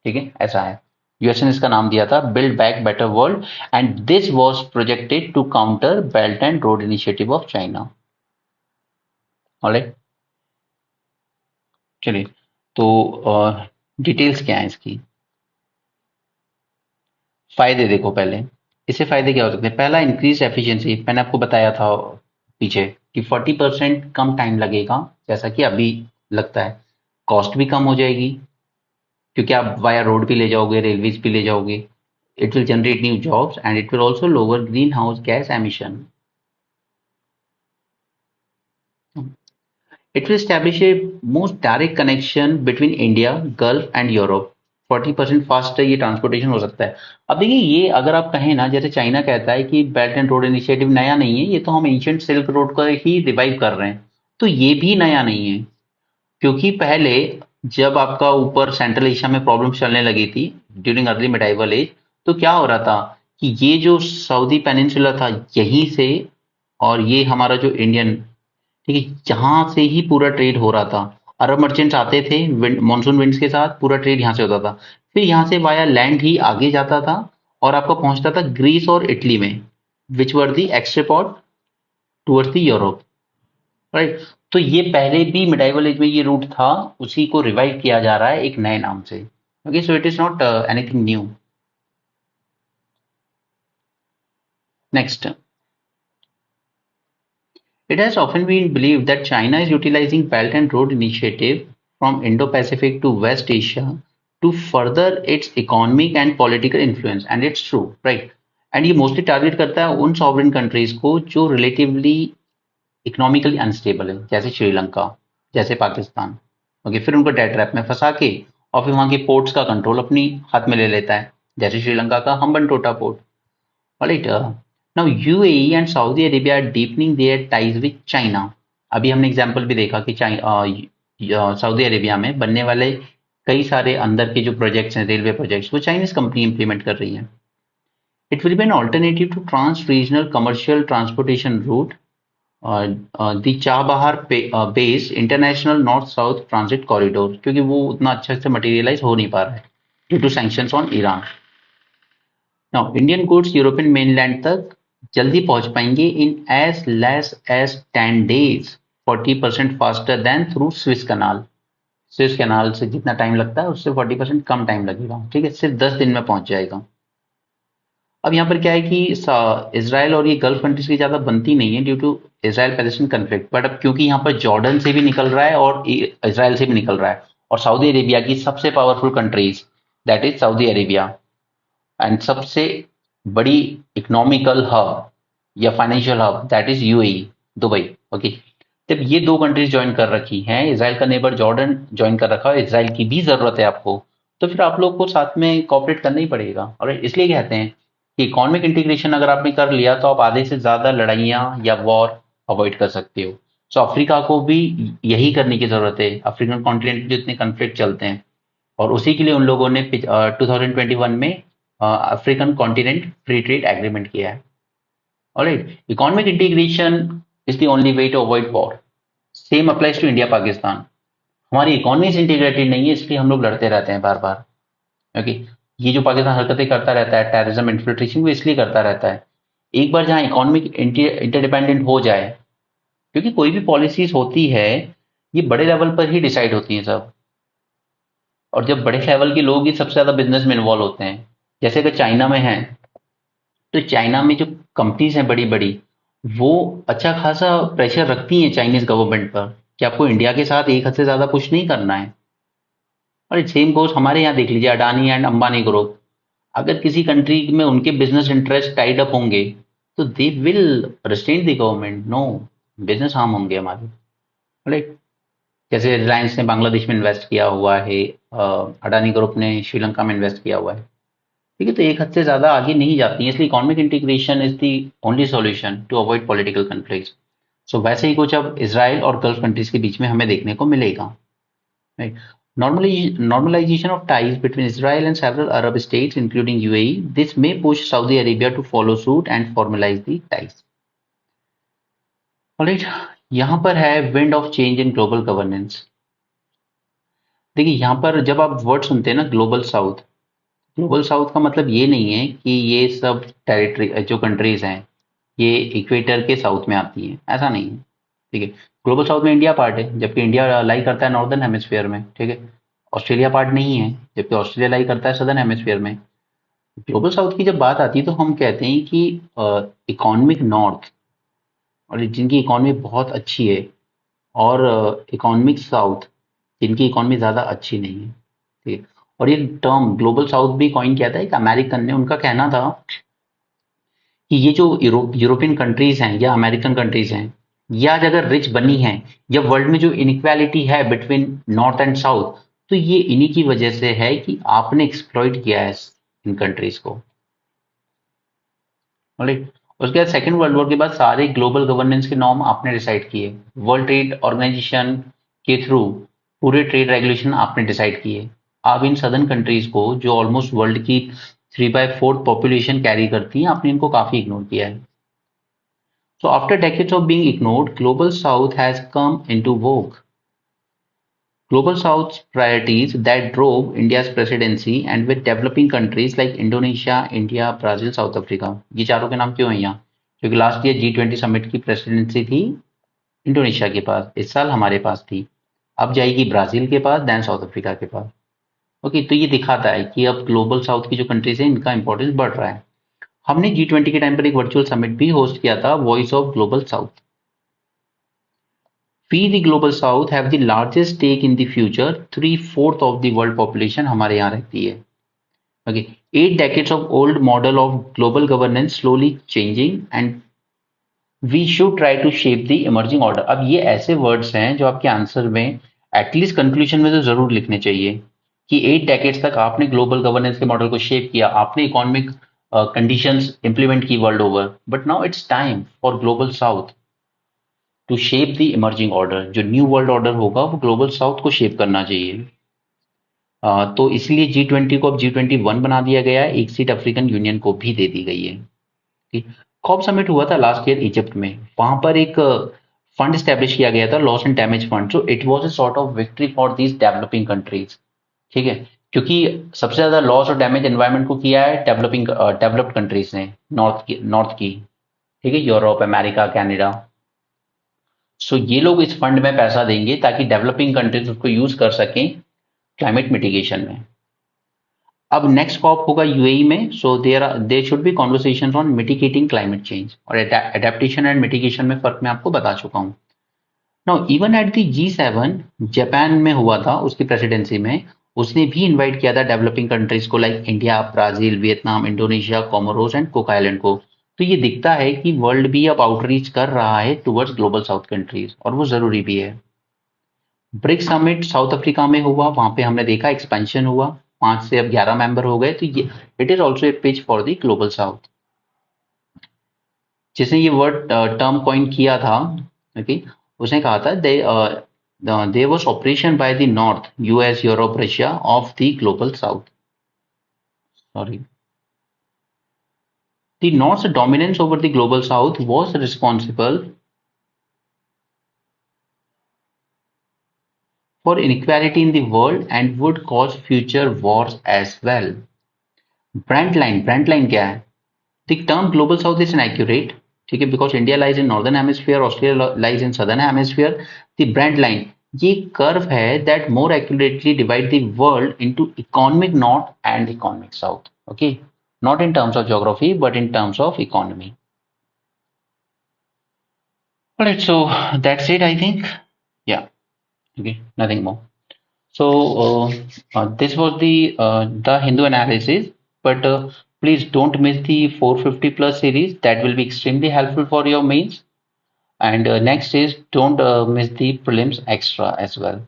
Speaker 1: ठीक है, ऐसा है। यूएस ने इसका नाम दिया था build back better world, and this was projected to counter belt and road initiative of China. Alright, चलिए, तो डिटेल्स क्या है इसकी। फायदे देखो पहले, इससे फायदे क्या हो सकते हैं। पहला, इंक्रीज एफिशिएंसी, मैंने आपको बताया था पीछे कि 40% कम टाइम लगेगा, जैसा कि अभी लगता है। कॉस्ट भी कम हो जाएगी, क्योंकि आप वाया रोड भी ले जाओगे, रेलवेज भी ले जाओगे। It will generate new jobs and it will also lower green house gas emission. It will establish a most direct connection between India, Gulf and Europe. 40% fast ये ट्रांसपोर्टेशन हो सकता है। अब देखिए, ये अगर आप कहें ना, जैसे चाइना कहता है कि बेल्ट एंड रोड इनिशिएटिव नया नहीं है, ये तो हम एंशिएंट सिल्क रोड को ही रिवाइव कर रहे हैं, तो ये भी नया नहीं है। क्योंकि पहले जब आपका ऊपर सेंट्रल एशिया में प्रॉब्लम चलने लगी थी ड्यूरिंग अर्ली मिडाइवल एज, तो क्या हो रहा था कि ये जो सऊदी पेनिनसुला था यहीं से, और ये हमारा जो इंडियन, ठीक है, जहां से ही पूरा ट्रेड हो रहा था। अरब मर्चेंट्स आते थे मॉनसून विंड्स के साथ, पूरा ट्रेड यहाँ से होता था, फिर यहाँ से वाया लैंड ही आगे जाता था, और आपका पहुंचता था ग्रीस और इटली में, which were the export towards the Europe, right. तो ये पहले भी मिडाइवल एज में ये रूट था, उसी को रिवाइव किया जा रहा है एक नए नाम से। Okay, so it is not anything new. Next, It has often been believed that China is utilizing Belt and Road Initiative from Indo-Pacific to West Asia to further its economic and political influence, and it's true, right? And ये mostly target करता है उन sovereign countries को जो relatively economically unstable है, जैसे श्रीलंका, जैसे Pakistan. Okay, फिर उनको डेट ट्रैप में फंसा के और फिर वहां के पोर्ट्स का कंट्रोल अपनी हाथ में ले लेता है, जैसे श्रीलंका का Hambantota port. Alright, now UAE and Saudi Arabia are deepening their ties with China. अभी हमने एग्जांपल भी देखा कि सऊदी अरेबिया में बनने वाले कई सारे अंदर के जो प्रोजेक्ट्स हैं, रेलवे प्रोजेक्ट्स, वो चाइनीज कंपनी इंप्लीमेंट कर रही है। It will be an alternative to trans regional commercial transportation route, the Chabahar based international north south transit corridor, क्योंकि वो उतना अच्छे से मटेरियलाइज हो नहीं पा रहा है due to sanctions on Iran. Now Indian goods European mainland तक जल्दी पहुंच पाएंगे in as less as 10 days, 40% faster than through Swiss canal. Swiss canal से जितना टाइम लगता है उससे 40% कम टाइम लगेगा, ठीक है, सिर्फ 10 दिन में पहुंच जाएगा। अब यहाँ पर क्या है कि इसराइल और ये गल्फ कंट्रीज की ज़्यादा बनती नहीं है due to Israel Palestine conflict, but अब क्योंकि यहाँ पर जॉर्डन से भी निकल रहा है और इसराइल से भी निकल रहा है, और सऊदी अरेबिया की सबसे powerful countries that is Saudi Arabia, and सबसे बड़ी इकोनॉमिकल हब या financial hub that is UAE, Dubai. Okay, जब ये दो कंट्रीज ज्वाइन कर रखी हैं, इसराइल का नेबर जॉर्डन ज्वाइन कर रखा है, इसराइल की भी जरूरत है आपको, तो फिर आप लोग को साथ में कॉपरेट करना ही पड़ेगा। और इसलिए कहते हैं कि इकोनॉमिक इंटीग्रेशन अगर आपने कर लिया तो आप आधे से ज्यादा लड़ाइयाँ या वॉर अवॉइड कर सकते हो। सो अफ्रीका को भी यही करने की जरूरत है। अफ्रीकन कॉन्टिनेंट में जितने कन्फ्लिक्ट चलते हैं, और उसी के लिए उन लोगों ने 2021 में African continent free trade agreement किया है। Alright, economic integration is the only way to avoid war. Same applies to India Pakistan. हमारी इकोनॉमी इंटीग्रेटेड नहीं है, इसलिए हम लोग लड़ते रहते हैं बार बार। ओके, ये जो पाकिस्तान हरकतें करता रहता है, टेररिज्म इन्फिल्ट्रेशन, वो इसलिए करता रहता है। एक बार जहां इकोनॉमिक इंटरडिपेंडेंट हो जाए, क्योंकि कोई भी पॉलिसीज होती है ये बड़े लेवल पर ही डिसाइड होती हैं सब, और जब बड़े लेवल के लोग ही सबसे ज्यादा बिजनेस में इन्वॉल्व होते हैं, जैसे अगर चाइना में है, तो चाइना में जो कंपनीज हैं बड़ी बड़ी, वो अच्छा खासा प्रेशर रखती हैं चाइनीज गवर्नमेंट पर कि आपको इंडिया के साथ एक हद से ज्यादा कुछ नहीं करना है। और सेम गोस हमारे यहाँ देख लीजिए, अडानी एंड अंबानी ग्रुप, अगर किसी कंट्री में उनके बिजनेस इंटरेस्ट टाइड अप होंगे तो they will restrain the government, no business harm होंगे हमारे। राइट, जैसे रिलायंस ने बांग्लादेश में इन्वेस्ट किया हुआ है, अडानी ग्रुप ने श्रीलंका में इन्वेस्ट किया हुआ है, ठीक है, तो एक हद से ज्यादा आगे नहीं जाती है। इसलिए economic integration is the only solution to avoid political conflict. So वैसे ही कुछ अब इसराइल और गल्फ कंट्रीज के बीच में हमें देखने को मिलेगा। Right. Normalization of ties between Israel and several Arab states, including UAE, this may push Saudi Arabia to follow suit and formalize the ties. Alright, यहाँ पर है wind of change in global governance. देखिए यहाँ पर जब आप word सुनते हैं ना ग्लोबल साउथ का मतलब ये नहीं है कि ये सब टेरिटरी जो कंट्रीज हैं ये इक्वेटर के साउथ में आती हैं, ऐसा नहीं है, ठीक है। ग्लोबल साउथ में इंडिया पार्ट है, जबकि इंडिया लाई करता है नॉर्दर्न हेमिस्फीयर में, ठीक है। ऑस्ट्रेलिया पार्ट नहीं है, जबकि ऑस्ट्रेलिया लाई करता है सदर्न हेमिस्फीयर में। ग्लोबल साउथ की जब बात आती है तो हम कहते हैं कि इकोनॉमिक नॉर्थ, और जिनकी इकोनॉमी बहुत अच्छी है, और इकोनॉमिक साउथ जिनकी इकोनॉमी ज़्यादा अच्छी नहीं है, ठीक है। और ये टर्म ग्लोबल साउथ भी कॉइन किया था एक अमेरिकन ने। उनका कहना था कि ये जो यूरोपियन कंट्रीज हैं या अमेरिकन कंट्रीज हैं, ये आज अगर रिच बनी हैं, या वर्ल्ड में जो इनइक्वालिटी है बिटवीन नॉर्थ एंड साउथ, तो ये इन्हीं की वजह से है कि आपने एक्सप्लॉइट किया है इन कंट्रीज को। राइट, उसके बाद सेकेंड वर्ल्ड वॉर के बाद सारे ग्लोबल गवर्नेंस के नॉर्म आपने डिसाइड किए, वर्ल्ड ट्रेड ऑर्गेनाइजेशन के थ्रू पूरे ट्रेड रेगुलेशन आपने डिसाइड किए। आप इन सदर्न कंट्रीज को जो ऑलमोस्ट वर्ल्ड की 3/4 पॉपुलेशन कैरी करती हैं, आपने इनको काफी इग्नोर किया है। So after decades of being ignored, Global South has come into vogue. Global South's priorities that drove India's presidency, and with developing countries like Indonesia, India, Brazil, South Africa. ये चारों के नाम क्यों हैं यहाँ? क्योंकि लास्ट ईयर G20 समिट की presidency थी इंडोनेशिया के पास, इस साल हमारे पास थी, अब जाएगी ब्राजील के पास, देन साउथ अफ्रीका के पास। ओके, तो ये दिखाता है कि अब ग्लोबल साउथ की जो कंट्रीज हैं इनका इंपॉर्टेंस बढ़ रहा है। हमने G20 के टाइम पर एक वर्चुअल समिट भी होस्ट किया था, voice of global south. We the global south have the largest stake in the future, 3/4 of the world population हमारे यहाँ रहती है। Okay, 8 decades of old model of global governance slowly changing and we should try to shape the emerging order. अब ये ऐसे words हैं जो आपके आंसर में एटलीस्ट कंक्लूजन में तो जरूर लिखने चाहिए कि 8 decades तक आपने ग्लोबल गवर्नेंस के मॉडल को शेप किया, आपने इकोनॉमिक कंडीशंस इंप्लीमेंट की world over, but now it's time for global south to shape the emerging order. जो न्यू वर्ल्ड ऑर्डर होगा वो ग्लोबल साउथ को शेप करना चाहिए। तो इसलिए G20 को अब G21 बना दिया गया है, एक सीट अफ्रीकन यूनियन को भी दे दी गई है। कॉप समिट हुआ था लास्ट ईयर इजिप्ट में, वहां पर एक फंड स्टैब्लिश किया गया था, loss and damage fund. So it was a sort of victory for these developing countries, ठीक है, क्योंकि सबसे ज्यादा लॉस और डैमेज एनवायरनमेंट को किया है डेवलप्ड कंट्रीज ने, नॉर्थ की, ठीक है, यूरोप, अमेरिका, कनाडा। सो ये लोग इस फंड में पैसा देंगे ताकि डेवलपिंग कंट्रीज उसको यूज कर सकें क्लाइमेट मिटिगेशन में। अब नेक्स्ट कॉप होगा यूएई में। So there should be conversation on mitigating climate change, और एडेप्टेशन एंड मिटिगेशन में फर्क मैं आपको बता चुका हूं। Now even at the G7 Japan में हुआ था, उसकी प्रेसिडेंसी में उसने भी इनवाइट किया था डेवलपिंग कंट्रीज को, like India, Brazil, Vietnam, Indonesia, Comoros and cook island को। तो ये दिखता है कि वर्ल्ड भी अब आउटरीच कर रहा है टुवर्ड्स ग्लोबल साउथ कंट्रीज, और वो जरूरी भी है। ब्रिक्स समिट साउथ अफ्रीका में हुआ, वहां पे हमने देखा एक्सपेंशन हुआ, 5 से अब 11 मेंबर हो गए। तो ये it is also a pitch for the global south. जिसने ये वर्ड टर्म कॉइन किया था, ओके, उसने कहा था there was operation by the north, US, Europe, Russia of the global south. Sorry, the north's dominance over the global south was responsible for inequality in the world and would cause future wars as well. Brand line क्या है? The term global south is inaccurate, ठीक है, because India lies in northern hemisphere, Australia lies in southern hemisphere. The brand line ये curve है that more accurately divide the world into economic north and economic south. Okay, not in terms of geography but in terms of economy. All right, so that's it, I think. Yeah, okay, nothing more. So this was the Hindu analysis, but please don't miss the 450 plus series. That will be extremely helpful for your mains. And next is don't miss the prelims extra as well.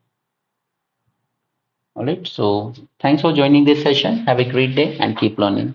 Speaker 1: All right. So thanks for joining this session. Have a great day and keep learning.